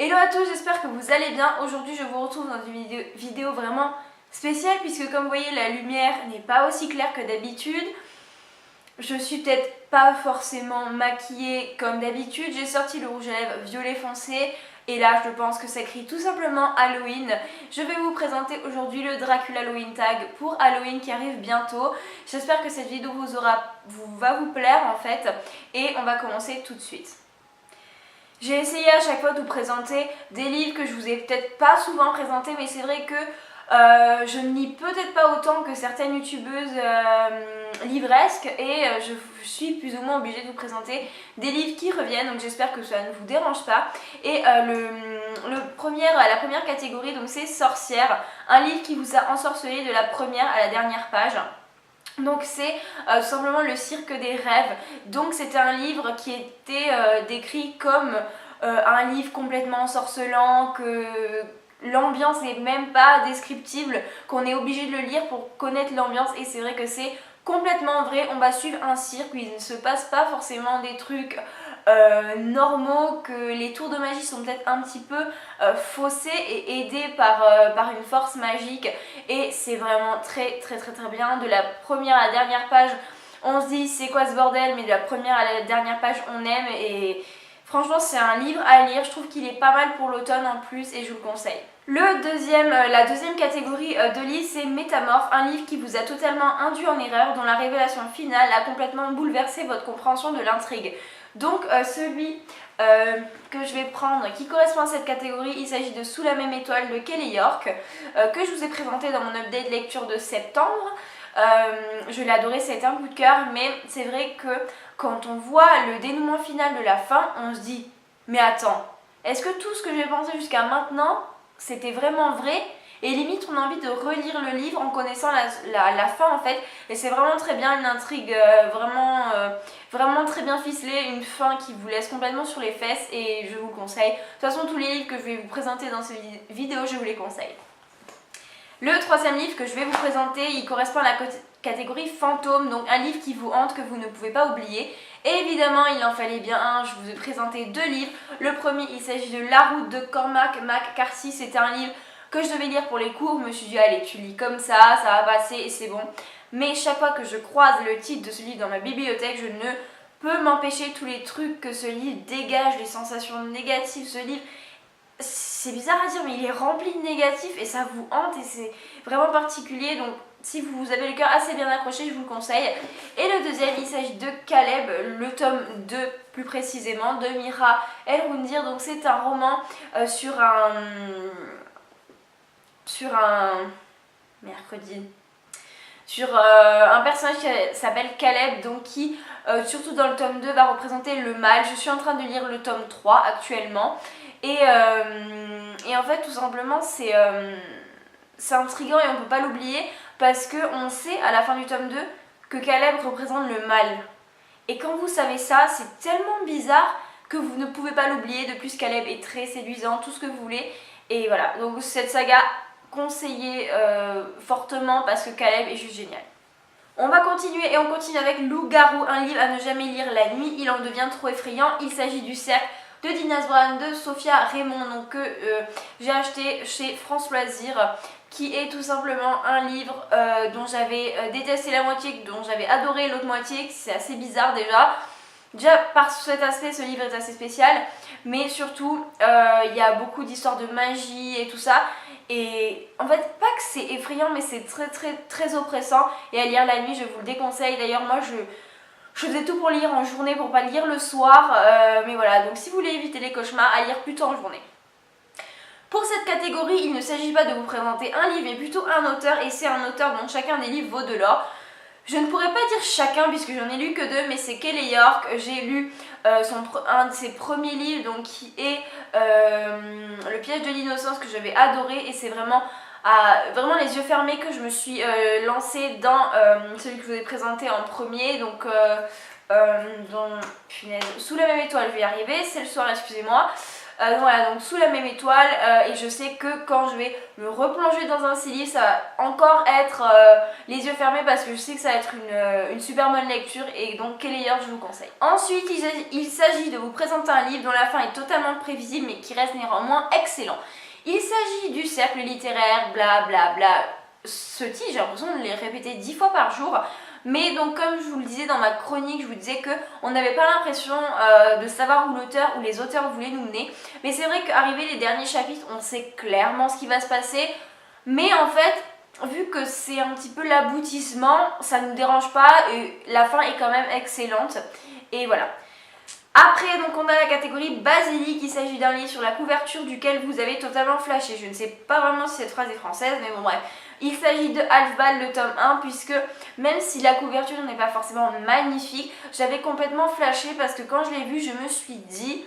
Hello à tous, j'espère que vous allez bien. Aujourd'hui je vous retrouve dans une vidéo vraiment spéciale puisque comme vous voyez la lumière n'est pas aussi claire que d'habitude. Je suis peut-être pas forcément maquillée comme d'habitude. J'ai sorti le rouge à lèvres violet foncé et là je pense que ça crie tout simplement Halloween. Je vais vous présenter aujourd'hui le Dracula Halloween Tag pour Halloween qui arrive bientôt. J'espère que cette vidéo va vous plaire en fait et on va commencer tout de suite. J'ai essayé à chaque fois de vous présenter des livres que je vous ai peut-être pas souvent présentés, mais c'est vrai que je ne lis peut-être pas autant que certaines youtubeuses livresques et je suis plus ou moins obligée de vous présenter des livres qui reviennent, donc j'espère que ça ne vous dérange pas. Et la première catégorie, donc c'est Sorcière, un livre qui vous a ensorcelé de la première à la dernière page. Donc c'est tout simplement le cirque des rêves. Donc c'était un livre qui était décrit comme un livre complètement ensorcelant, que l'ambiance n'est même pas descriptible, qu'on est obligé de le lire pour connaître l'ambiance, et c'est vrai que c'est complètement vrai. On va suivre un cirque où il ne se passe pas forcément des trucs normaux, que les tours de magie sont peut-être un petit peu faussés et aidés par une force magique, et c'est vraiment très bien. De la première à la dernière page on se dit c'est quoi ce bordel, mais de la première à la dernière page on aime, et franchement c'est un livre à lire. Je trouve qu'il est pas mal pour l'automne en plus et je vous le conseille. La deuxième catégorie de livres, c'est Métamorphe, un livre qui vous a totalement induit en erreur, dont la révélation finale a complètement bouleversé votre compréhension de l'intrigue. Donc celui que je vais prendre qui correspond à cette catégorie, il s'agit de Sous la même étoile de Kelly York, que je vous ai présenté dans mon update lecture de septembre. Je l'ai adoré, c'était un coup de cœur, mais c'est vrai que quand on voit le dénouement final de la fin, on se dit mais attends, est-ce que tout ce que j'ai pensé jusqu'à maintenant c'était vraiment vrai? Et limite on a envie de relire le livre en connaissant la fin en fait, et c'est vraiment très bien, une intrigue vraiment très bien ficelée, une fin qui vous laisse complètement sur les fesses, et je vous le conseille. De toute façon tous les livres que je vais vous présenter dans cette vidéo je vous les conseille. Le troisième livre que je vais vous présenter, il correspond à la catégorie fantôme, donc un livre qui vous hante, que vous ne pouvez pas oublier. Et évidemment, il en fallait bien un, je vous ai présenté deux livres. Le premier, il s'agit de La route de Cormac McCarthy. C'était un livre que je devais lire pour les cours. Je me suis dit, allez, tu lis comme ça va passer et c'est bon. Mais chaque fois que je croise le titre de ce livre dans ma bibliothèque, je ne peux m'empêcher tous les trucs que ce livre dégage, les sensations négatives. Ce livre, c'est bizarre à dire, mais il est rempli de négatifs et ça vous hante et c'est vraiment particulier. Donc si vous avez le cœur assez bien accroché, je vous le conseille. Et le deuxième, il s'agit de Caleb, le tome 2 plus précisément, de Mira El-Roundir. Donc c'est un roman sur un personnage qui s'appelle Caleb, donc qui surtout dans le tome 2 va représenter le mal. Je suis en train de lire le tome 3 actuellement. Et en fait tout simplement c'est intriguant et on ne peut pas l'oublier, parce qu'on sait à la fin du tome 2 que Caleb représente le mal. Et quand vous savez ça, c'est tellement bizarre que vous ne pouvez pas l'oublier. De plus Caleb est très séduisant, tout ce que vous voulez. Et voilà, donc cette saga conseillée fortement parce que Caleb est juste génial. On va continuer et on continue avec Loup-garou, un livre à ne jamais lire la nuit, il en devient trop effrayant. Il s'agit du cercle de Dinas Brown de Sophia Raymond, donc que j'ai acheté chez France Loisirs, qui est tout simplement un livre dont j'avais détesté la moitié, dont j'avais adoré l'autre moitié. C'est assez bizarre déjà par cet aspect, ce livre est assez spécial, mais surtout il y a beaucoup d'histoires de magie et tout ça, et en fait pas que c'est effrayant, mais c'est très oppressant, et à lire la nuit je vous le déconseille. D'ailleurs moi je faisais tout pour lire en journée pour pas lire le soir, mais voilà, donc si vous voulez éviter les cauchemars, à lire plutôt en journée. Pour cette catégorie, il ne s'agit pas de vous présenter un livre, mais plutôt un auteur, et c'est un auteur dont chacun des livres vaut de l'or. Je ne pourrais pas dire chacun puisque j'en ai lu que deux, mais c'est Kelly York. J'ai lu un de ses premiers livres, donc qui est Le piège de l'innocence, que j'avais adoré, et c'est vraiment les yeux fermés que je me suis lancée dans celui que je vous ai présenté en premier, donc punaise, Sous la même étoile, je vais y arriver, c'est le soir, excusez-moi. Donc voilà, donc sous la même étoile, et je sais que quand je vais me replonger dans un de ces livres, ça va encore être les yeux fermés parce que je sais que ça va être une super bonne lecture, et donc Keller, je vous conseille. Ensuite, il s'agit de vous présenter un livre dont la fin est totalement prévisible mais qui reste néanmoins excellent. Il s'agit du Cercle littéraire, bla bla bla. Ce titre, j'ai l'impression de les répéter 10 fois par jour. Mais donc comme je vous le disais dans ma chronique, je vous disais qu'on n'avait pas l'impression de savoir où l'auteur ou les auteurs voulaient nous mener. Mais c'est vrai qu'arrivé les derniers chapitres, on sait clairement ce qui va se passer. Mais en fait, vu que c'est un petit peu l'aboutissement, ça ne nous dérange pas et la fin est quand même excellente. Et voilà. Après, donc on a la catégorie basilic, il s'agit d'un livre sur la couverture duquel vous avez totalement flashé. Je ne sais pas vraiment si cette phrase est française, mais bon bref. Il s'agit de Alphbad, le tome 1, puisque même si la couverture n'est pas forcément magnifique, j'avais complètement flashé parce que quand je l'ai vu, je me suis dit...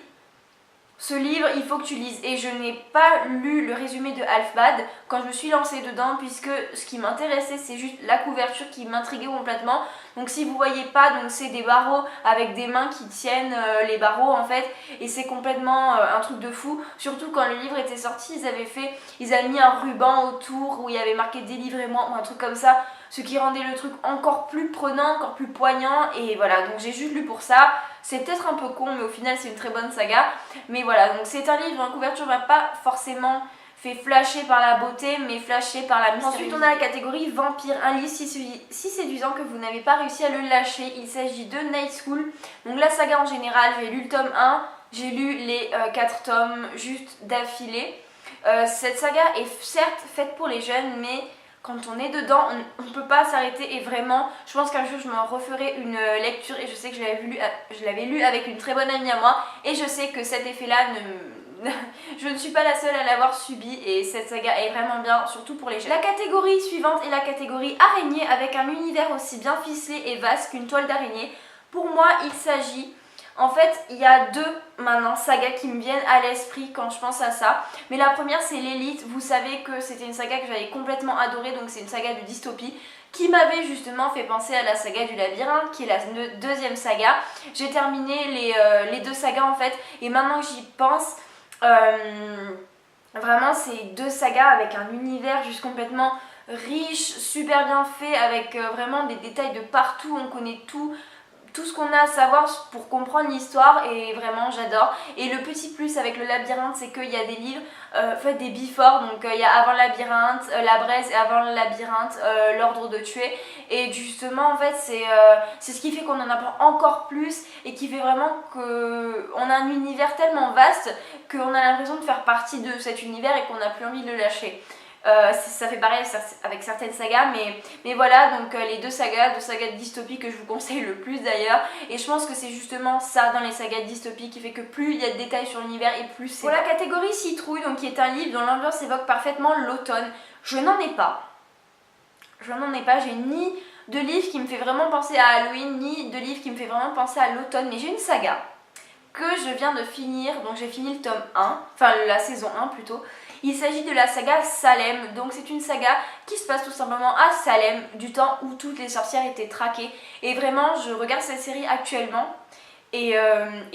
Ce livre, il faut que tu lises. Et je n'ai pas lu le résumé de Alphbad quand je me suis lancée dedans, puisque ce qui m'intéressait, c'est juste la couverture qui m'intriguait complètement. Donc si vous voyez pas, donc c'est des barreaux avec des mains qui tiennent les barreaux en fait. Et c'est complètement un truc de fou. Surtout quand le livre était sorti, ils avaient mis un ruban autour où il y avait marqué délivrez-moi ou un truc comme ça. Ce qui rendait le truc encore plus prenant, encore plus poignant. Et voilà, donc j'ai juste lu pour ça. C'est peut-être un peu con, mais au final c'est une très bonne saga. Mais voilà, donc c'est un livre dont la couverture ne m'a pas forcément fait flasher par la beauté, mais flasher par la mystériosité. Ensuite on a la catégorie vampire, un livre si séduisant que vous n'avez pas réussi à le lâcher. Il s'agit de Night School. Donc la saga en général, j'ai lu le tome 1, j'ai lu les 4 tomes juste d'affilée. Cette saga est certes faite pour les jeunes, mais... quand on est dedans, on ne peut pas s'arrêter et vraiment, je pense qu'un jour je m'en referai une lecture et je sais que je l'avais lu avec une très bonne amie à moi et je sais que cet effet-là, je ne suis pas la seule à l'avoir subi et cette saga est vraiment bien, surtout pour les jeunes. La catégorie suivante est la catégorie araignée avec un univers aussi bien ficelé et vaste qu'une toile d'araignée. Pour moi, il s'agit... En fait, il y a deux maintenant sagas qui me viennent à l'esprit quand je pense à ça. Mais la première, c'est l'Élite. Vous savez que c'était une saga que j'avais complètement adorée, donc c'est une saga de dystopie qui m'avait justement fait penser à la saga du labyrinthe, qui est la deuxième saga. J'ai terminé les deux sagas en fait, et maintenant que j'y pense, vraiment c'est deux sagas avec un univers juste complètement riche, super bien fait, avec vraiment des détails de partout, on connaît tout ce qu'on a à savoir pour comprendre l'histoire et vraiment j'adore. Et le petit plus avec le labyrinthe, c'est qu'il y a des livres, des before, donc il y a avant le labyrinthe, la braise et avant le labyrinthe, l'ordre de tuer. Et justement en fait c'est ce qui fait qu'on en apprend encore plus et qui fait vraiment qu'on a un univers tellement vaste qu'on a l'impression de faire partie de cet univers et qu'on n'a plus envie de le lâcher. Ça fait pareil avec certaines sagas, mais voilà, donc les deux sagas de dystopie que je vous conseille le plus d'ailleurs, et je pense que c'est justement ça dans les sagas de dystopie qui fait que plus il y a de détails sur l'univers et plus c'est... Pour la catégorie citrouille, donc qui est un livre dont l'ambiance évoque parfaitement l'automne, je n'en ai pas, j'ai ni de livre qui me fait vraiment penser à Halloween, ni de livre qui me fait vraiment penser à l'automne, mais j'ai une saga que je viens de finir, donc j'ai fini le tome 1, enfin la saison 1 plutôt. Il s'agit de la saga Salem, donc c'est une saga qui se passe tout simplement à Salem, du temps où toutes les sorcières étaient traquées. Et vraiment, je regarde cette série actuellement, et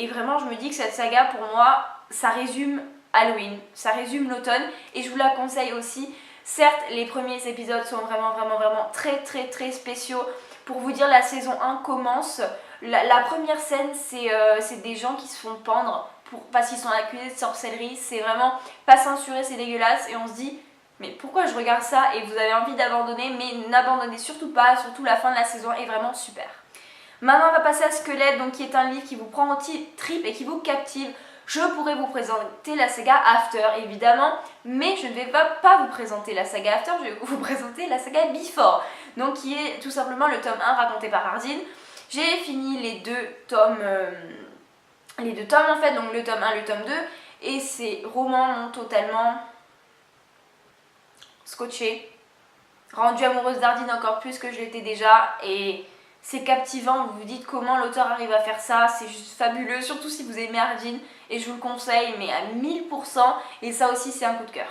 vraiment je me dis que cette saga pour moi, ça résume Halloween, ça résume l'automne, et je vous la conseille aussi. Certes, les premiers épisodes sont vraiment très spéciaux. Pour vous dire, la saison 1 commence... La première scène, c'est des gens qui se font pendre parce qu'ils sont accusés de sorcellerie. C'est vraiment pas censuré, c'est dégueulasse. Et on se dit, mais pourquoi je regarde ça? Et vous avez envie d'abandonner, mais n'abandonnez surtout pas. Surtout la fin de la saison est vraiment super. Maintenant, on va passer à Squelette, donc qui est un livre qui vous prend au trip et qui vous captive. Je pourrais vous présenter la saga After, évidemment, mais je ne vais pas vous présenter la saga After, je vais vous présenter la saga Before, donc qui est tout simplement le tome 1 raconté par Hardin. J'ai fini les deux tomes en fait, donc le tome 1 et le tome 2, et ces romans m'ont totalement scotché, rendue amoureuse d'Hardin encore plus que je l'étais déjà, et c'est captivant, vous vous dites comment l'auteur arrive à faire ça, c'est juste fabuleux, surtout si vous aimez Hardin, et je vous le conseille, mais à 1000%, et ça aussi c'est un coup de cœur.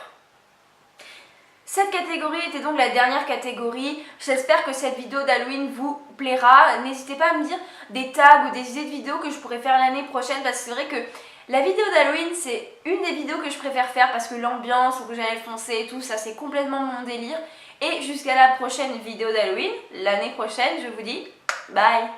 Cette catégorie était donc la dernière catégorie. J'espère que cette vidéo d'Halloween vous plaira. N'hésitez pas à me dire des tags ou des idées de vidéos que je pourrais faire l'année prochaine, parce que c'est vrai que La vidéo d'Halloween, c'est une des vidéos que je préfère faire parce que l'ambiance, le rouge à lèvres foncé et tout, ça c'est complètement mon délire. Et jusqu'à la prochaine vidéo d'Halloween, l'année prochaine, je vous dis bye!